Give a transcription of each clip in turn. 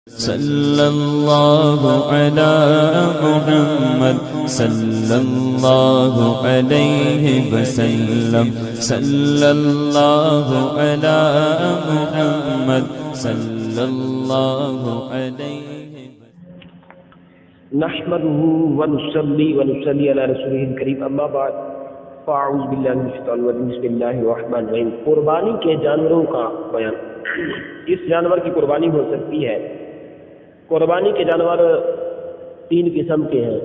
صلی اللہ علی محمد صلی اللہ علیہ وسلم صلی اللہ علی محمد صلی اللہ علیہ نحمده ونصلي علی رسوله الکریم اما بعد فاعوذ باللہ من الشیطان الرجیم بسم اللہ الرحمن الرحیم۔ قربانی کے جانوروں کا بیان۔ اس جانور کی قربانی ہو سکتی ہے۔ قربانی کے جانور تین قسم کے ہیں،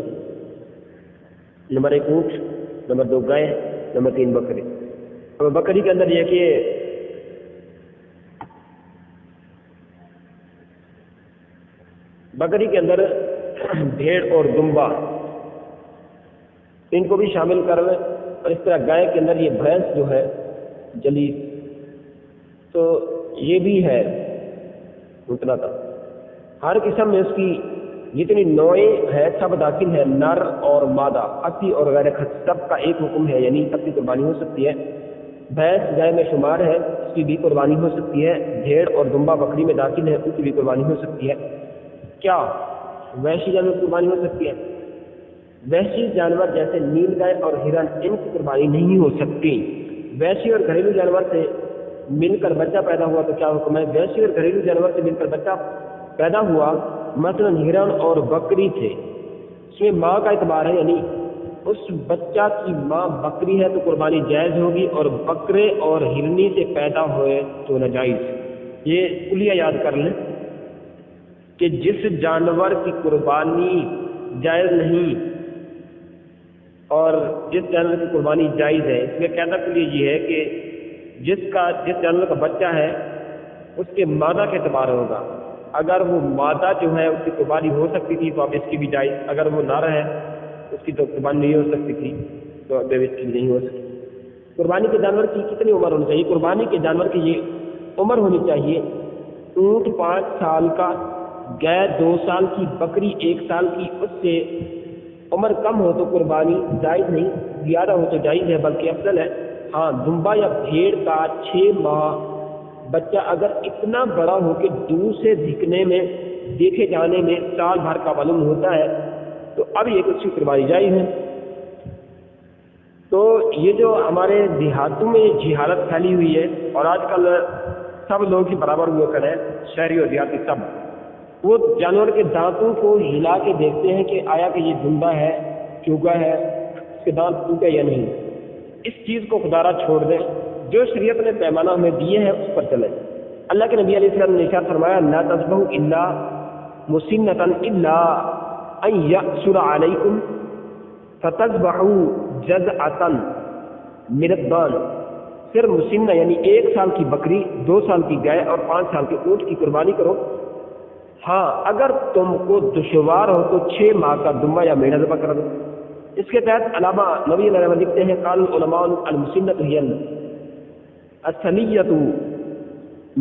نمبر 1 اونٹ، نمبر 2 گائے، نمبر 3 بکری۔ اور بکری کے اندر یہ کہ بکری کے اندر بھیڑ اور دمبا ان کو بھی شامل کر لیں، اور اس طرح گائے کے اندر یہ بھینس جو ہے جلی تو یہ بھی ہے اتنا تھا۔ ہر قسم میں اس کی جتنی نوعیں ہیں سب داخل ہے، نر اور مادہ، خصی اور غیر خصی، سب کا ایک حکم ہے، یعنی سب کی قربانی ہو سکتی ہے۔ بھینس گائے میں شمار ہے، اس کی بھی قربانی ہو سکتی ہے۔ بھیڑ اور دمبا بکری میں داخل ہے، اس کی بھی قربانی ہو سکتی ہے۔ کیا وحشی جانور کی قربانی ہو سکتی ہے؟ وحشی جانور جیسے نیل گائے اور ہرن، ان کی قربانی نہیں ہو سکتی۔ وحشی اور گھریلو جانور سے مل کر بچہ پیدا ہوا تو کیا حکم ہے؟ وحشی اور گھریلو جانور سے مل کر بچہ پیدا ہوا، مثلا ہرن اور بکری تھے، اس میں ماں کا اعتبار ہے، یعنی اس بچہ کی ماں بکری ہے تو قربانی جائز ہوگی، اور بکرے اور ہرنی سے پیدا ہوئے تو ناجائز۔ یہ کلیہ یاد کر لیں کہ جس جانور کی قربانی جائز نہیں اور جس جانور کی قربانی جائز ہے، اس میں کہنا کے لیے یہ ہے کہ جس جانور کا بچہ ہے اس کے مادہ کے اعتبار ہوگا۔ اگر وہ مادہ جو ہے اس کی قربانی ہو سکتی تھی تو اب اس کی بھی جائز، اگر وہ نر ہے اس کی تو قربانی نہیں ہو سکتی تھی تو اب اس کی نہیں ہو سکتی۔ قربانی کے جانور کی کتنی عمر ہونی چاہیے؟ قربانی کے جانور کی یہ عمر ہونی چاہیے، اونٹ 5 سال کا، گائے 2 سال کی، بکری 1 سال کی۔ اس سے عمر کم ہو تو قربانی جائز نہیں، زیادہ ہو تو جائز ہے، بلکہ افضل ہے۔ ہاں، دمبا یا بھیڑ کا 6 ماہ بچہ اگر اتنا بڑا ہو کہ دور سے دکھنے میں، دیکھے جانے میں سال بھر کا معلوم ہوتا ہے تو اب یہ کچھ قربانی جائز ہے۔ تو یہ جو ہمارے دیہاتوں میں جہالت پھیلی ہوئی ہے، اور آج کل سب لوگ ہی برابر ہوا کریں، شہری اور دیہاتی سب، وہ جانور کے دانتوں کو ہلا کے دیکھتے ہیں کہ آیا کہ یہ دمبا ہے، چوگا ہے، اس کے دانت ٹوٹے یا نہیں۔ اس چیز کو خدا را چھوڑ دیں، جو شریعت نے پیمانہ ہمیں دیے ہیں اس پر چلیں۔ اللہ کے نبی علیہ السلام نے ارشاد فرمایا، لا تذبحوا الا مسنۃ الا ان یأسر علیکم فتذبحوا جزعۃ من الضان۔ صرف مسنہ یعنی 1 سال کی بکری، 2 سال کی گائے اور 5 سال کے اونٹ کی قربانی کرو۔ ہاں، اگر تم کو دشوار ہو تو 6 ماہ کا دمبا یا میڑھا ذبح کر دو۔ اس کے تحت علامہ نبی علیہ السلام لکھتے ہیں، قال العلماء المسنۃ ہی الثنیۃ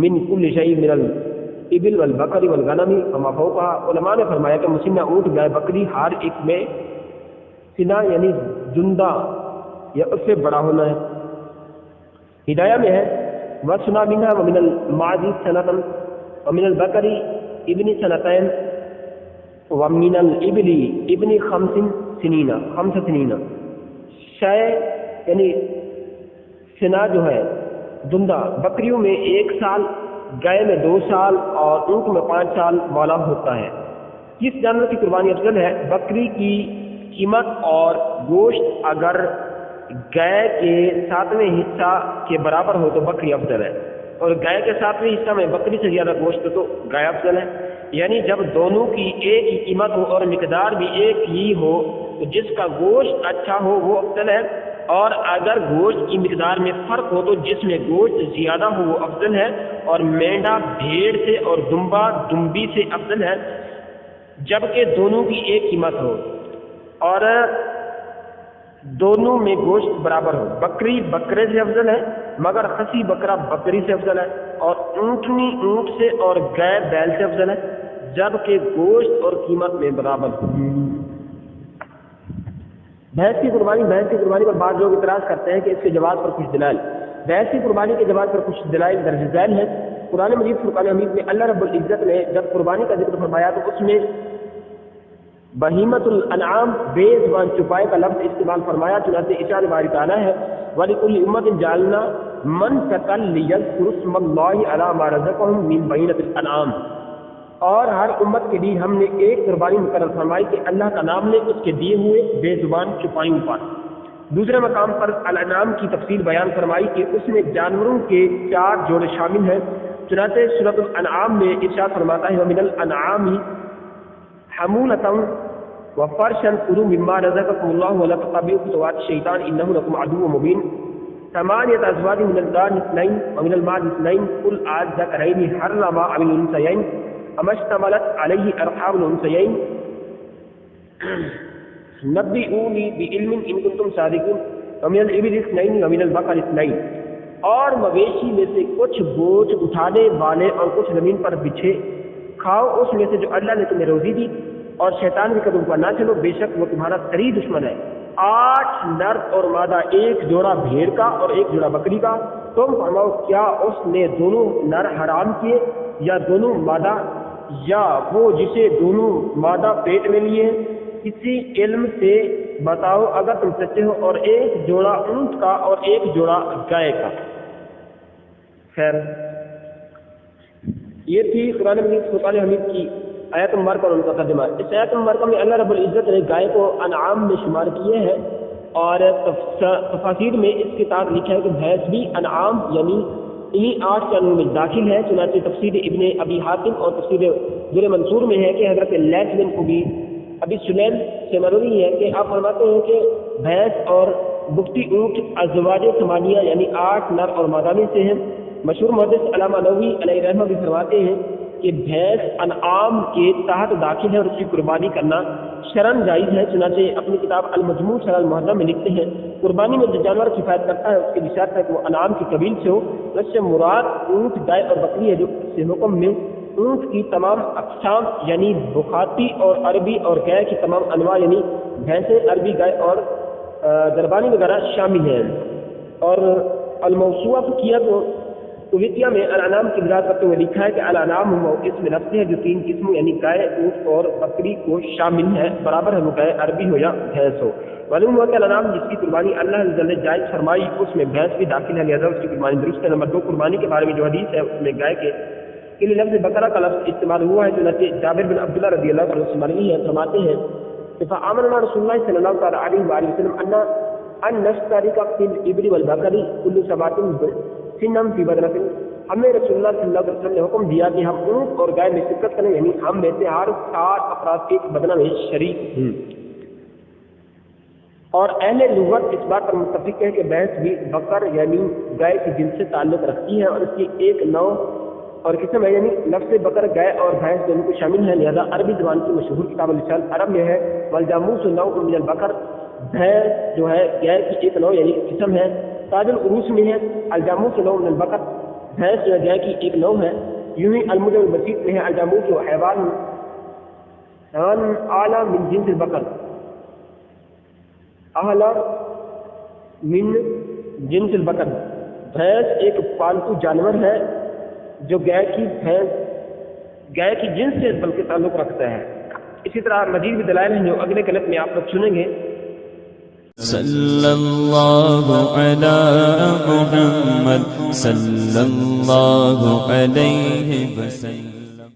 من کل شیء من الابل والبقر والغنم فما فوقها۔ علماء نے فرمایا کہ مسنہ اونٹ، گائے، بکری ہر ایک میں سنا یعنی جندہ یا اس سے بڑا ہونا ہے۔ ہدایہ میں ہے وَسُنَا مِنْهَا وَمِنَ الْمَعْزِ سَنَةً وَمِنَ الْبَقَرِ ابن سنتین وَمِنَ الْإِبْلِ ابن 5 سنین۔ شے یعنی سنا جو ہے دندہ، بکریوں میں 1 سال، گائے میں 2 سال اور اونٹ میں 5 سال والا ہوتا ہے۔ کس جانور کی قربانی افضل ہے؟ بکری کی قیمت اور گوشت اگر گائے کے 7ویں حصہ کے برابر ہو تو بکری افضل ہے، اور گائے کے 7ویں حصہ میں بکری سے زیادہ گوشت تو گائے افضل ہے۔ یعنی جب دونوں کی ایک ہی قیمت ہو اور مقدار بھی ایک ہی ہو تو جس کا گوشت اچھا ہو وہ افضل ہے، اور اگر گوشت کی مقدار میں فرق ہو تو جس میں گوشت زیادہ ہو وہ افضل ہے، اور مینڈا بھیڑ سے اور دمبا دمبی سے افضل ہے، جبکہ دونوں کی ایک قیمت ہو اور دونوں میں گوشت برابر ہو۔ بکری بکرے سے افضل ہے مگر خصی بکرا بکری سے افضل ہے، اور اونٹنی اونٹ سے اور گائے بیل سے افضل ہے، جبکہ گوشت اور قیمت میں برابر ہو۔ بھینس کی قربانی پر بعض لوگ اعتراض کرتے ہیں کہ اس کے جواز پر کچھ دلائل۔ بھینس کی قربانی کے جواز پر کچھ دلائل درج ذیل ہیں۔ قرآن مجید فرقان حمید میں اللہ رب العزت نے جب قربانی کا ذکر فرمایا تو اس میں بہیمت الانعام بے زبان چپائے کا لفظ استعمال فرمایا، چنانچہ ارشاد باری تعالیٰ ہے وَلِكُلِّ أُمَّةٍ جَعَلْنَا مَنسَكًا لِيَذْكُرُوا اسْمَ اللَّهِ عَلَىٰ مَا رَزَقَهُم مِّن بَهِيمَةِ الْأَنْعَامِ، اور ہر امت کے لیے ہم نے ایک قربانی مقرر فرمائی کہ اللہ کا نام لے اس کے دیے ہوئے بے زبان چپائیوں پر۔ دوسرے مقام پر الانعام کی تفصیل بیان فرمائی کہ اس میں جانوروں کے 4 جوڑے شامل ہیں، چنانچہ سورۃ الانعام میں ارشاد فرماتا ہے وَمِنَ الْأَنْعَامِ حَمُولَةً وَفَرْشًا كُلُوا مِمَّا رَزَقَكُمُ اللَّهُ وَلَا تَتَّبِعُوا خُطُوَاتِ الشَّيْطَانِ إِنَّهُ لَكُمْ عَدُوٌّ مُّبِينٌ 8 أزواج من الضأن 2 ومن المعز 2 قل الذكرين حرم أم الأنثيين أما اشتملت عليه أرحام الأنثيين نبئوني بعلم إن كنتم صادقين ومن الإبل 2 ومن البقر 2، اور مویشی میں سے کچھ بوجھ اٹھانے والے اور کچھ زمین پر بچھے کھاؤ اس میں سے جو اللہ نے تمہیں روزی دی، اور شیطان کے قدم پر نہ چلو، بے شک وہ تمہارا سری دشمن ہے۔ 8 نر اور مادہ، 1 جوڑا بھیڑ کا اور 1 جوڑا بکری کا، تم فرماؤ کیا اس نے دونوں نر حرام کیے یا دونوں مادہ، یا وہ جسے دونوں مادہ پیٹ میں لیے؟ کسی علم سے بتاؤ اگر تم سچے ہو، اور 1 جوڑا اونٹ کا اور 1 جوڑا گائے کا۔ خیر، یہ تھی قرآن مجید فرقان حمید کی آیت مبارکہ اور ان کا ترجمہ۔ اس آیت مبارکہ میں اللہ رب العزت نے گائے کو انعام میں شمار کیے ہیں، اور تفاسیر میں اس کے ساتھ لکھا ہے کہ بھینس بھی انعام یعنی انہی 8 قانون میں داخل ہے، چنانچہ تفسیر ابن ابی حاتم اور تفسیر در منصور میں ہے کہ حضرت لیث بن ابی سلیم سے مروی ہے کہ آپ فرماتے ہیں کہ بھینس اور بگٹی اونٹ ازواج ثمانیہ یعنی 8 نر اور مادہ میں سے ہیں۔ مشہور محدث علامہ نووی علیہ رحمہ بھی فرماتے ہیں کہ بھینس انعام کے تحت داخل ہے اور اس کی قربانی کرنا شرعاً جائز ہے، چنانچہ اپنی کتاب المجموع شرح المہذب میں لکھتے ہیں قربانی میں جو جانور کفایت کرتا ہے اس کی بشارت ہے کہ وہ انعام کی قبیل سے ہو، اس سے مراد اونٹ، گائے اور بکری ہے، جو اس حکم میں اونٹ کی تمام اقسام یعنی بخاتی اور عربی اور گائے کی تمام انواع یعنی بھینسیں، عربی گائے اور دربانی وغیرہ شامل ہیں۔ اور الموسوعہ فقیہ کو کویتیہ میں الانعام کی وضاحت کرتے ہوئے لکھا ہے کہ الانعام وہ اسم لفظ ہے جو 3 قسموں یعنی گائے، اونٹ اور بکری کو شامل ہے، برابر ہے وہ گائے عربی ہو یا بھینس ہو۔ معلوم ہوا کہ الانعام جس کی قربانی اللہ نے جائز فرمائی اس میں بھینس بھی داخل ہے، لہذا اس کی قربانی درست ہے۔ نمبر 2، قربانی کے بارے میں جو حدیث ہے اس میں گائے کے لیے لفظ بقرہ کا لفظ استعمال ہوا ہے، چنانچہ جابر بن عبداللہ رضی اللہ عنہ سے مروی ہے، فرماتے ہیں کہ فآمرنا رسول اللہ صلی اللہ علیہ وآلہ وسلم ان نشترک فی الابل والبقر کل سبعۃ سنم فی بدنۃ، ہمیں رسول اللہ صلی اللہ علیہ وسلم نے حکم دیا کہ ہم اونٹ اور گائے میں شرکت کریں، یعنی ہم میں سے ہر 7 افراد ایک بدنہ میں شریک ہوں۔ اور اہل لغت اس بات پر متفق ہے کہ بھینس بھی بقر یعنی گائے کی جنس سے تعلق رکھتی ہے، اور اس کی ایک نوع اور قسم ہے، یعنی لفظ بقر گائے اور بھینس دونوں کو شامل ہے، لہذا عربی زبان کی مشہور کتاب اللسان عرب میں ہے والجاموس نوع من البقر، بھینس جو ہے گائے کی ایک نوع یعنی قسم ہے۔ تاج العروس میں ہے الجاموس نوع من البقر، بھینس جو ہے گائے کی ایک نوع ہے۔ یوں ہی المجم البسیط میں ہے الجاموس و حیوان اعلیٰ من جنس البقر، اعلیٰ من جنس البقر، بھینس ایک پالتو جانور ہے جو گائے کی جنس سے بلکہ تعلق رکھتا ہے۔ اسی طرح مزید بھی دلائل ہیں جو اگلے کلپ میں آپ لوگ سنیں گے۔ صلی اللہ علی محمد صلی اللہ علیہ وسلم۔